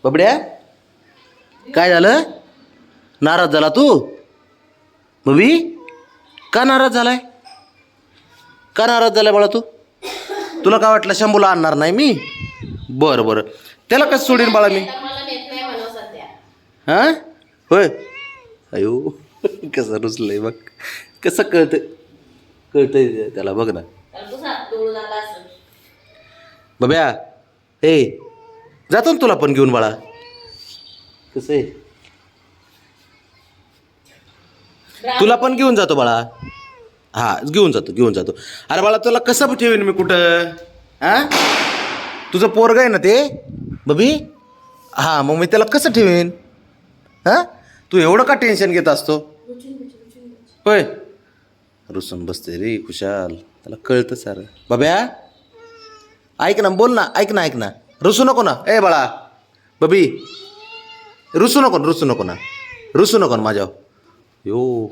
बबड्या काय झालं? नाराज झाला तू? बबी का नाराज झालाय? का नाराज झालाय बाळा तू? तुला काय वाटलं शंभूला आणणार नाही मी? बरं बरं, त्याला कसं सोडीन बाळा मी? हां होय. अयो कसं रुसलंय बघ, कसं कळतंय त्याला बघ ना. बब्या ए जातो ना तुला पण घेऊन बाळा. कसं आहे, तुला पण घेऊन जातो बाळा. हा घेऊन जातो. अरे बाळा तुला कसं ठेवीन मी कुठं? हा तुझं पोरग आहे ना ते बबी? हा मग मी त्याला कसं ठेवीन? हा तू एवढं का टेन्शन घेत असतो? होय रुसून बसते रे खुशाल, त्याला कळतं सारं. बब्या ऐक ना, बोल ना, ऐक ना रुसू नको ना. ए बाळा बबी रुसू नको ना माझ्या. यो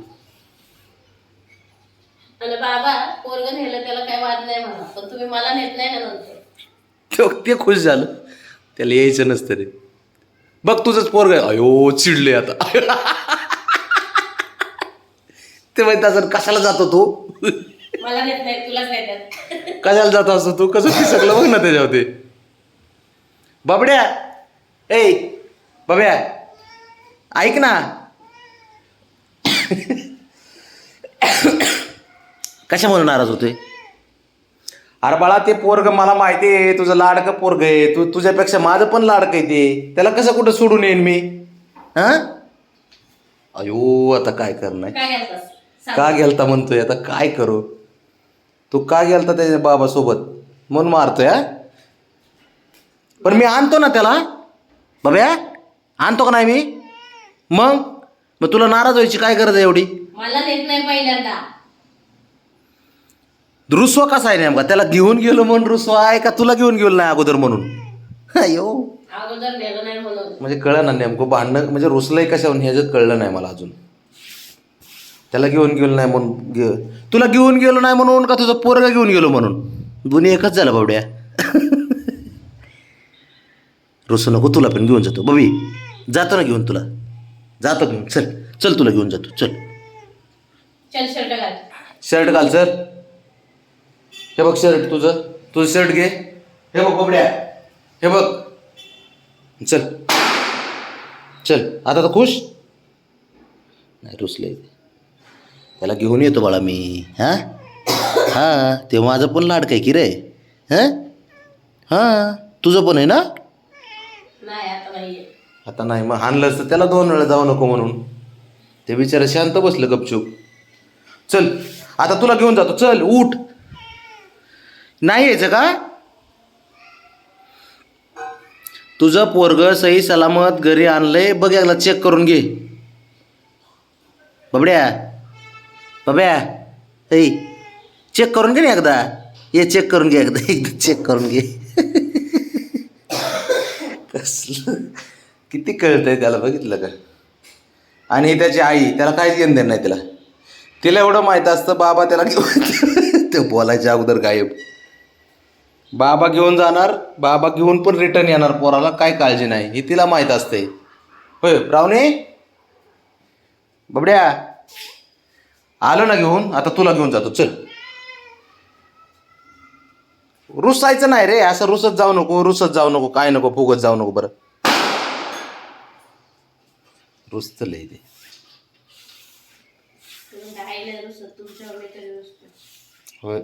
बाबा पोरग नेलं त्याला काय वाद नाही म्हणा, पण तुम्ही मला नेत नाही ना नंतर. ते खुश झालं, त्याला यायचं नसतं रे. बघ तुझंच पोरग आहे. अयो चिडले आता. ते माहिती असं कशाला जातो तू? मला नेत नाही, तुलाच नेतात. कशाला जातो असं तू? कसं पिसकलं बघ ना त्याच्यावरती. बाबड्या ए बाब्या ऐक ना. कशामुळे नाराज होतोय? अरे बाळा ते पोरग मला माहिती आहे, तुझं लाडकं पोरग आहे. तुझ्यापेक्षा माझं पण लाडकं आहे ते. त्याला कसं कुठं सोडून येईन मी? हा अयो आता काय करणार? काय घालतास? का गेलता म्हणतोय, आता काय करू? तू का गेलता त्याच्या बाबासोबत म्हणून मारतोय? हा पण मी आणतो ना त्याला. बाब्या आणतो का नाही मी? मग तुला नाराज व्हायची काय गरज आहे एवढी? मला नेत नाही पहिल्यांदा. रुसवा कसा आहे नेमका? त्याला घेऊन गेलो म्हणून रुसवा आहे का तुला घेऊन गेलो नाही अगोदर म्हणून? अयो अगोदर नेलं नाही म्हणून. म्हणजे कळलं ना नेमकं भांडणं म्हणजे रुसलंय कशावरून ह्याचं कळलं नाही मला अजून. त्याला घेऊन गेलो नाही म्हणून तुला घेऊन गेलो नाही म्हणून का तुझं पोरगा घेऊन गेलो म्हणून? दोन्ही एकच झालं बावड्या. रुसू नको, तुला पण घेऊन जातो. बबी जातो ना घेऊन, तुला जातो घेऊन. चल तुला घेऊन जातो. चल शर्ट घाल. शर्ट घाल. सर हे बघ शर्ट, तुझं शर्ट घे. हे बघ बबड्या, हे बघ. चल आता तर खुश नाही? रुसले त्याला घेऊन येतो बाळा मी. हां ते माझं पण लाडकं आहे की रे. हां तुझं पण आहे ना? नाही आता नाही. मग हाणलंच तर त्याला 2 वेळा जाऊ नको म्हणून. ते बिचारा शांत बसलं गपचूप. चल आता तुला घेऊन जातो. चल उठ. नाही यायचं का? तुझं पोरग सही सलामत घरी आणलंय बघ, याला चेक करून घे. बब्या ऐ चेक करून घे ना एकदा. ये चेक करून घे एकदा चेक करून घे. कसलं किती कळतंय त्याला, बघितलं का? आणि त्याची आई त्याला काहीच घेणं देणं नाही. तिला एवढं माहीत असतं बाबा त्याला घेऊन ते बोलायच्या अगोदर गायब. बाबा घेऊन जाणार, बाबा घेऊन पण रिटर्न येणार पोराला, काय काळजी नाही हे तिला माहीत असते. होय रावणे बबड्या आलो ना घेऊन. आता तुला घेऊन जातो. चल रुसायचं नाही रे, असं रुसत जाऊ नको काय नको, फुगत जाऊ नको. बरं रुसत लय ते. होय